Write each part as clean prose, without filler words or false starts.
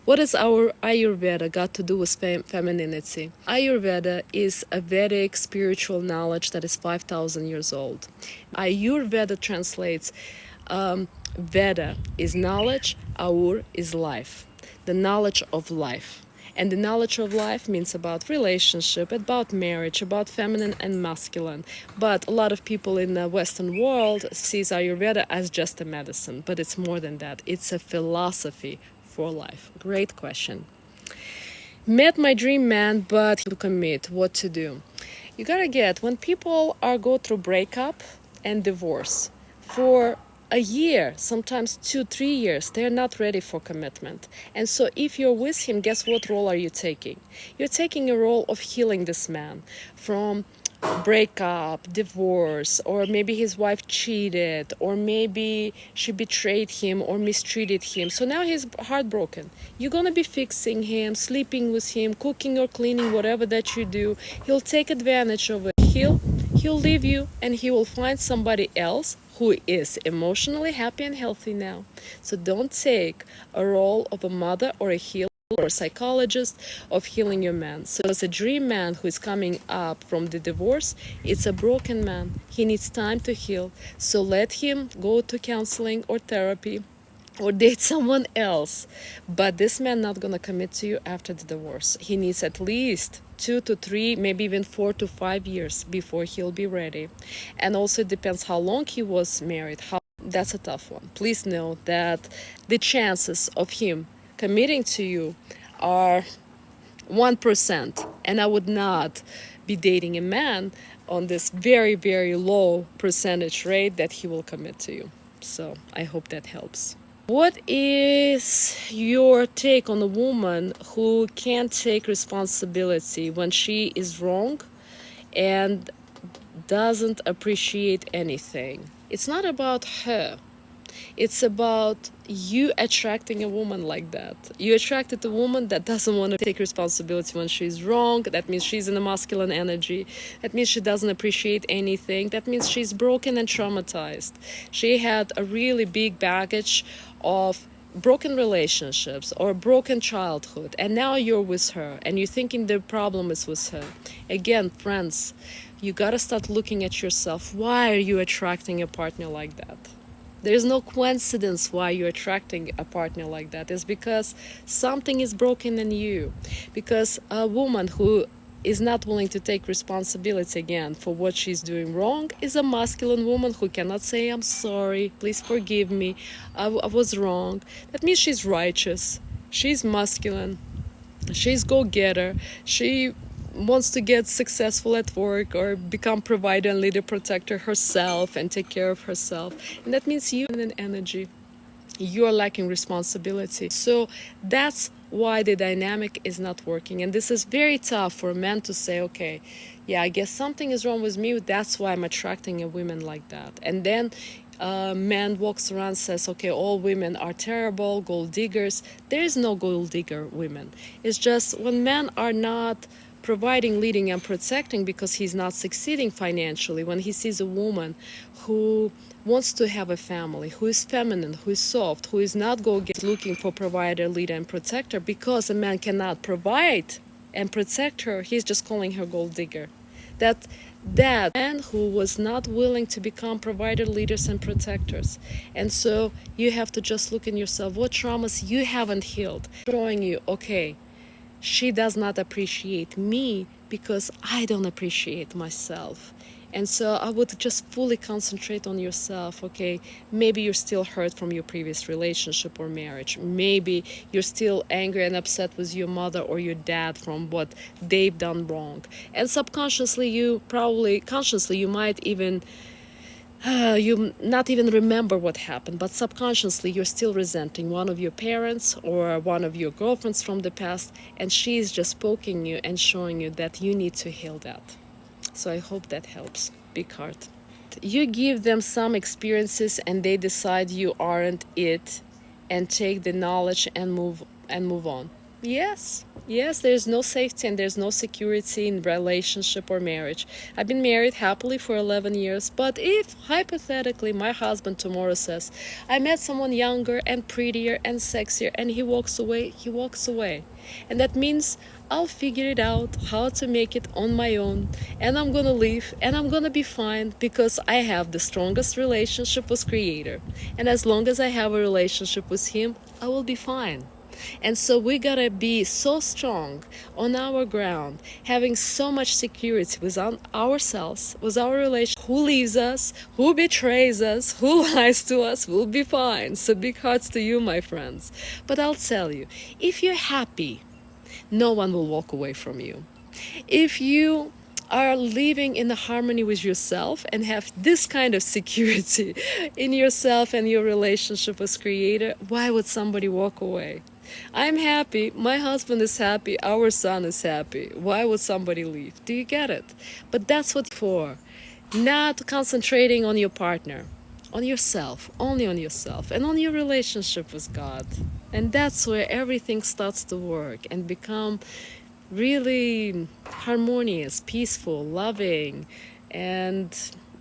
What has our Ayurveda got to do with femininity? Ayurveda is a Vedic spiritual knowledge that is 5,000 years old. Ayurveda translates Veda is knowledge, Aur is life, the knowledge of life. And the knowledge of life means about relationship, about marriage, about feminine and masculine. But a lot of people in the Western world sees Ayurveda as just a medicine, but it's more than that. It's a philosophy for life. Great question. Met my dream man, but to commit, what to do? You gotta get, when people go through breakup and divorce, for a year, sometimes 2-3 years, they're not ready for commitment. And so if you're with him, guess what role are you taking? You're taking a role of healing this man from breakup, divorce, or maybe his wife cheated, or maybe she betrayed him or mistreated him. So now he's heartbroken. You're gonna be fixing him, sleeping with him, cooking or cleaning, whatever that you do. He'll take advantage of it. He'll leave you, and he will find somebody else who is emotionally happy and healthy now. So don't take a role of a mother or a healer or a psychologist of healing your man. So as a dream man who is coming up from the divorce, it's a broken man. He needs time to heal. So let him go to counseling or therapy or date someone else. But this man not gonna commit to you after the divorce. He needs at least 2 to 3, maybe even 4 to 5 years before he'll be ready. And also it depends how long he was married. That's a tough one. Please know that the chances of him committing to you are 1%. And I would not be dating a man on this very, very low percentage rate that he will commit to you. So I hope that helps. What is your take on a woman who can't take responsibility when she is wrong and doesn't appreciate anything? It's not about her. It's about you attracting a woman like that. You attracted a woman that doesn't want to take responsibility when she's wrong. That means she's in a masculine energy. That means she doesn't appreciate anything. That means she's broken and traumatized. She had a really big baggage of broken relationships or broken childhood, and now you're with her and you're thinking the problem is with her. Again, friends, you gotta start looking at yourself. Why are you attracting a partner like that? There's no coincidence why you're attracting a partner like that. It's because something is broken in you. Because a woman who is not willing to take responsibility again for what she's doing wrong is a masculine woman who cannot say, I'm sorry, please forgive me, I was wrong. That means she's righteous, she's masculine, she's go-getter, she wants to get successful at work or become provider and leader protector herself and take care of herself. And that means you in an energy. You're lacking responsibility. So that's why the dynamic is not working. And this is very tough for men to say, okay, yeah, I guess something is wrong with me. That's why I'm attracting a woman like that. And then man walks around and says, okay, all women are terrible, gold diggers. There is no gold digger women. It's just when men are not providing, leading, and protecting because he's not succeeding financially, when he sees a woman who wants to have a family, who is feminine, who is soft, who is not looking for provider, leader, and protector, because a man cannot provide and protect her, he's just calling her gold digger. That man who was not willing to become provider, leaders, and protectors. And so you have to just look in yourself, what traumas you haven't healed, showing you, okay, she does not appreciate me because I don't appreciate myself. And so I would just fully concentrate on yourself, okay? Maybe you're still hurt from your previous relationship or marriage. Maybe you're still angry and upset with your mother or your dad from what they've done wrong. And subconsciously, consciously, you might even you not even remember what happened, but subconsciously you're still resenting one of your parents or one of your girlfriends from the past, and she's just poking you and showing you that you need to heal that. So I hope that helps. Big heart. You give them some experiences and they decide you aren't it and take the knowledge and move on. Yes, yes, there's no safety and there's no security in relationship or marriage. I've been married happily for 11 years, but if hypothetically my husband tomorrow says, I met someone younger and prettier and sexier, and he walks away, he walks away. And that means I'll figure it out how to make it on my own, and I'm gonna leave and I'm gonna be fine because I have the strongest relationship with Creator. And as long as I have a relationship with Him, I will be fine. And so we gotta be so strong on our ground, having so much security with ourselves, with our relation. Who leaves us, who betrays us, who lies to us, will be fine. So big hearts to you, my friends. But I'll tell you, if you're happy, no one will walk away from you. If you are living in harmony with yourself and have this kind of security in yourself and your relationship with Creator, why would somebody walk away? I'm happy, my husband is happy, our son is happy. Why would somebody leave? Do you get it? But that's what for. Not concentrating on your partner, on yourself, only on yourself, and on your relationship with God. And that's where everything starts to work and become really harmonious, peaceful, loving, and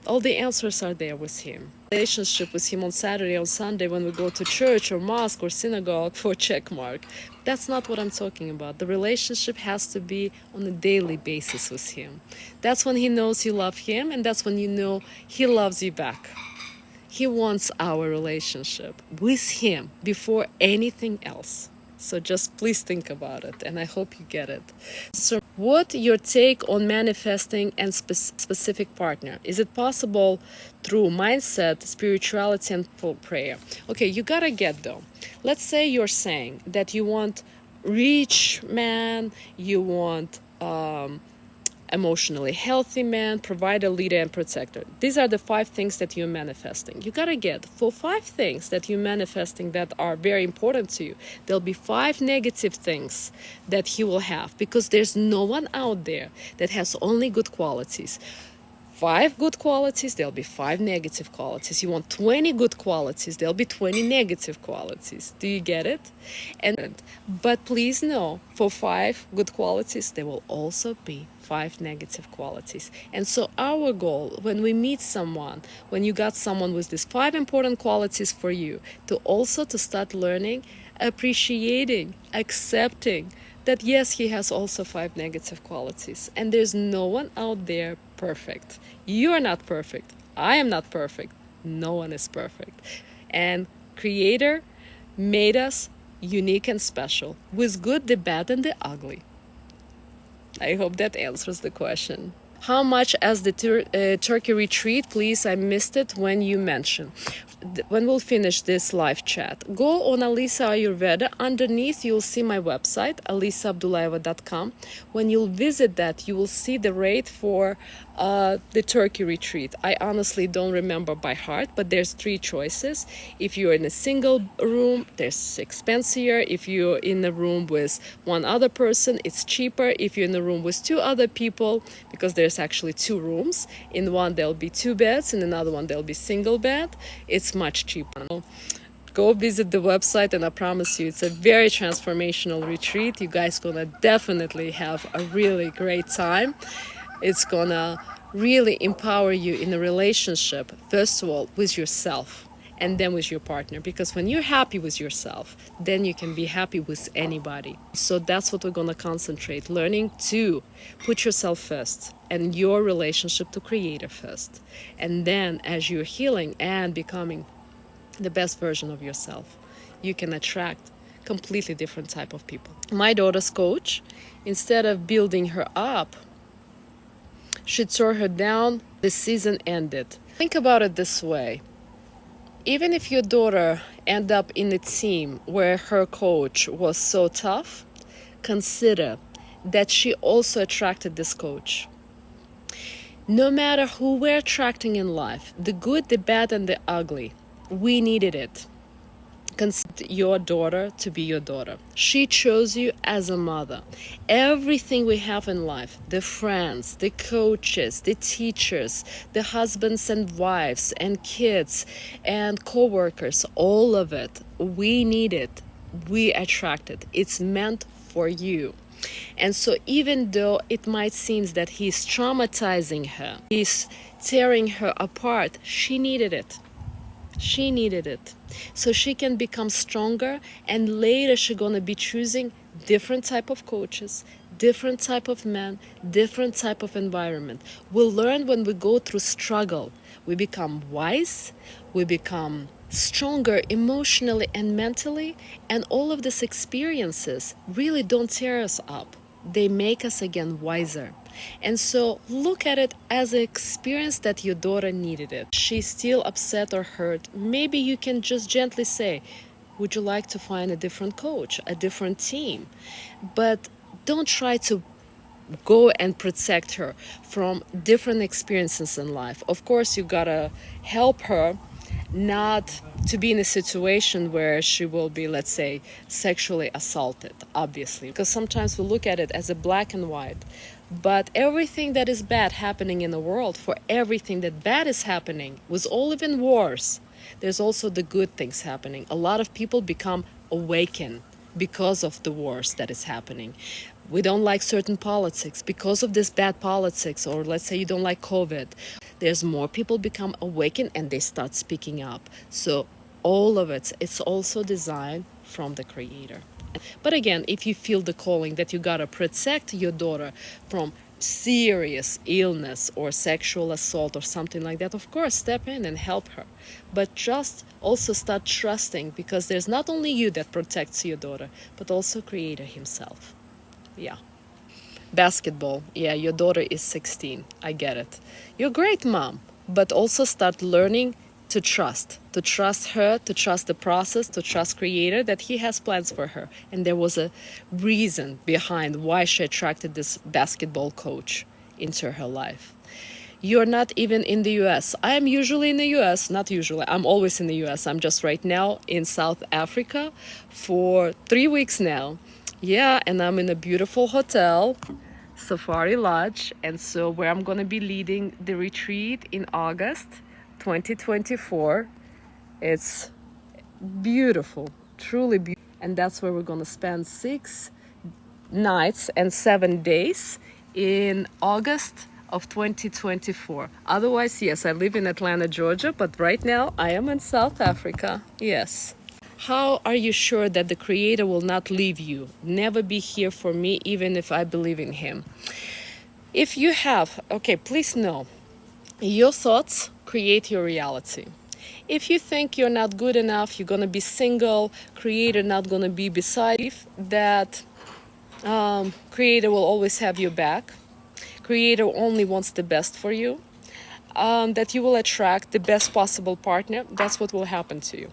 all the answers are there with Him. Relationship with Him on Saturday, on Sunday, when we go to church or mosque or synagogue for check mark. That's not what I'm talking about. The relationship has to be on a daily basis with Him. That's when He knows you love Him, and that's when you know He loves you back. He wants our relationship with Him before anything else. So just please think about it, and I hope you get it. So what your take on manifesting and specific partner? Is it possible through mindset, spirituality, and full prayer? Okay, you gotta get though. Let's say you're saying that you want rich man, you want emotionally healthy man, provider, leader, and protector. These are the 5 things that you're manifesting. You gotta get for 5 things that you're manifesting that are very important to you. There'll be 5 negative things that he will have because there's no one out there that has only good qualities. 5 good qualities, there'll be 5 negative qualities. You want 20 good qualities, there'll be 20 negative qualities. Do you get it? But please know, for 5 good qualities, there will also be 5 negative qualities. And so our goal, when we meet someone, when you got someone with these 5 important qualities for you, to start learning, appreciating, accepting, that yes, he has also 5 negative qualities. And there's no one out there perfect. You are not perfect. I am not perfect. No one is perfect. And Creator made us unique and special, with good, the bad, and the ugly. I hope that answers the question. How much as the Turkey retreat? Please, I missed it when you mentioned. When we'll finish this live chat, go on Alisa Ayurveda. Underneath, you'll see my website, alisaabdullaeva.com. When you'll visit that, you will see the rate for the Turkey retreat. I honestly don't remember by heart, but there's 3 choices. If you're in a single room, there's expensier. If you're in a room with one other person, it's cheaper. If you're in a room with 2 other people, because there's actually 2 rooms, in one there'll be 2 beds, in another one there'll be single bed, it's much cheaper. Go visit the website, and I promise you, it's a very transformational retreat. You guys gonna definitely have a really great time. It's gonna really empower you in a relationship, first of all, with yourself, and then with your partner. Because when you're happy with yourself, then you can be happy with anybody. So that's what we're gonna concentrate, learning to put yourself first and your relationship to Creator first. And then as you're healing and becoming the best version of yourself, you can attract completely different type of people. My daughter's coach, instead of building her up, she tore her down. The season ended. Think about it this way. Even if your daughter end up in a team where her coach was so tough, consider that she also attracted this coach. No matter who we're attracting in life, the good, the bad, and the ugly, we needed it. Consider your daughter to be your daughter. She chose you as a mother. Everything we have in life, the friends, the coaches, the teachers, the husbands and wives and kids and co-workers, all of it, we need it we attract it. It's meant for you. And so even though it might seem that he's traumatizing her, he's tearing her apart, she needed it. She needed it. So she can become stronger, and later she's gonna be choosing different type of coaches, different type of men, different type of environment. We'll learn when we go through struggle. We become wise, we become stronger emotionally and mentally, and all of these experiences really don't tear us up. They make us again wiser. And so look at it as an experience that your daughter needed it. She's still upset or hurt. Maybe you can just gently say, would you like to find a different coach, a different team? But don't try to go and protect her from different experiences in life. Of course, you gotta help her not to be in a situation where she will be, let's say, sexually assaulted, obviously, because sometimes we look at it as a black and white. But everything that is bad happening in the world, for everything that bad is happening, with all even wars, there's also the good things happening. A lot of people become awakened because of the wars that is happening. We don't like certain politics because of this bad politics, or let's say you don't like COVID. There's more people become awakened and they start speaking up. So all of it's also designed from the creator. But again, if you feel the calling that you gotta protect your daughter from serious illness or sexual assault or something like that, of course, step in and help her. But just also start trusting, because there's not only you that protects your daughter, but also Creator himself. Yeah. Basketball. Yeah, your daughter is 16. I get it. You're great, mom. But also start learning to trust her, to trust the process, to trust Creator that He has plans for her. And there was a reason behind why she attracted this basketball coach into her life. You're not even in the US. I am usually in the US, not usually, I'm always in the US. I'm just right now in South Africa for 3 weeks now. Yeah, and I'm in a beautiful hotel, Safari Lodge, and so where I'm going to be leading the retreat in August 2024. It's beautiful, truly beautiful. And that's where we're going to spend 6 nights and 7 days in August of 2024. Otherwise, yes, I live in Atlanta, Georgia, but right now I am in South Africa. Yes. How are you sure that the Creator will not leave you, never be here for me, even if I believe in Him? If you have, okay, please know, your thoughts create your reality. If you think you're not good enough, you're gonna be single, Creator not gonna be beside you, that Creator will always have your back, Creator only wants the best for you, that you will attract the best possible partner, that's what will happen to you.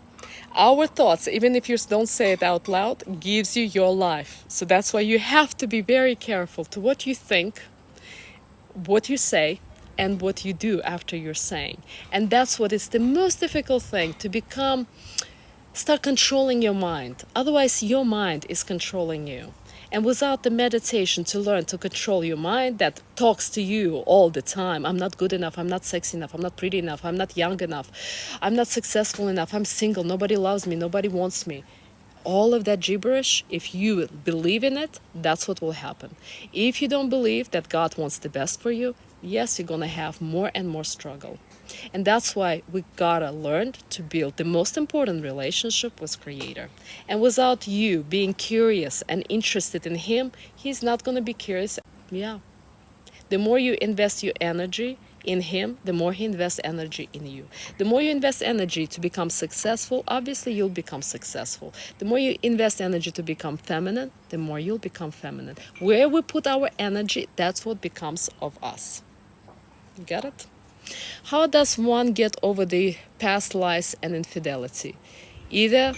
Our thoughts, even if you don't say it out loud, gives you your life. So that's why you have to be very careful to what you think, what you say, and what you do after you're saying. And that's what is the most difficult thing, to start controlling your mind. Otherwise, your mind is controlling you. And without the meditation to learn to control your mind that talks to you all the time, I'm not good enough, I'm not sexy enough, I'm not pretty enough, I'm not young enough, I'm not successful enough, I'm single, nobody loves me, nobody wants me. All of that gibberish, if you believe in it, that's what will happen. If you don't believe that God wants the best for you, yes, you're gonna have more and more struggle. And that's why we gotta learn to build the most important relationship with Creator. And without you being curious and interested in Him, He's not gonna be curious. Yeah. The more you invest your energy in Him, the more He invests energy in you. The more you invest energy to become successful, obviously you'll become successful. The more you invest energy to become feminine, the more you'll become feminine. Where we put our energy, that's what becomes of us. Get it? How does one get over the past lies and infidelity? Either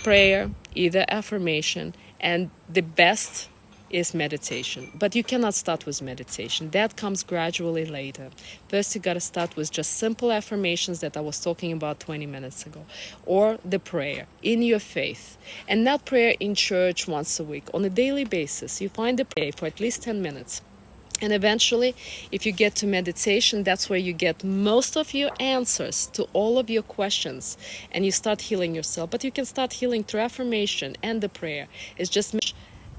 prayer, either affirmation, and the best is meditation. But you cannot start with meditation. That comes gradually later. First, you got to start with just simple affirmations that I was talking about 20 minutes ago, or the prayer in your faith. And not prayer in church once a week. On a daily basis, you find a prayer for at least 10 minutes. And eventually, if you get to meditation, that's where you get most of your answers to all of your questions, and you start healing yourself. But you can start healing through affirmation and the prayer. It's just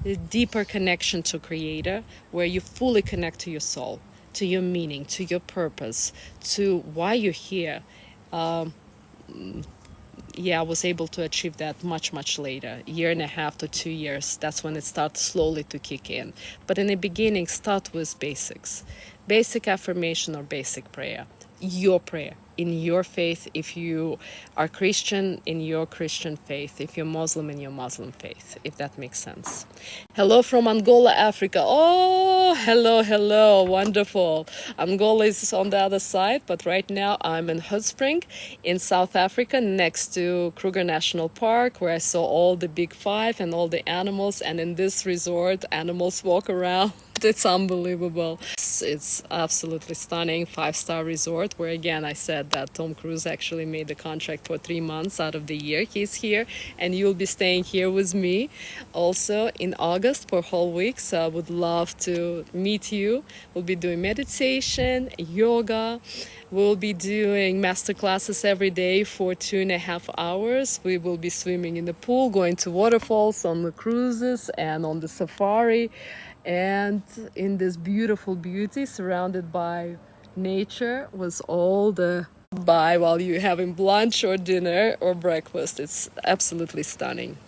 a deeper connection to Creator, where you fully connect to your soul, to your meaning, to your purpose, to why you're here. Yeah, I was able to achieve that much later, year and a half to 2 years. That's when it starts slowly to kick in. But in the beginning, start with basics, basic affirmation or basic prayer, your prayer in your faith. If you are Christian, in your Christian faith. If you're Muslim, in your Muslim faith, if that makes sense. Hello from Angola, Africa. Oh, hello, wonderful. Angola is on the other side, but right now I'm in Hotspring in South Africa, next to Kruger National Park, where I saw all the big five and all the animals. And in this resort, animals walk around. It's unbelievable. It's absolutely stunning 5-star resort, where again I said that Tom Cruise actually made the contract for 3 months out of the year he's here, and you'll be staying here with me also in August for a whole week. So I would love to meet you. We'll be doing meditation, yoga. We'll be doing master classes every day for 2.5 hours. We will be swimming in the pool, going to waterfalls on the cruises and on the safari, and in this beautiful beauty surrounded by nature with all the by while you're having lunch or dinner or breakfast. It's absolutely stunning.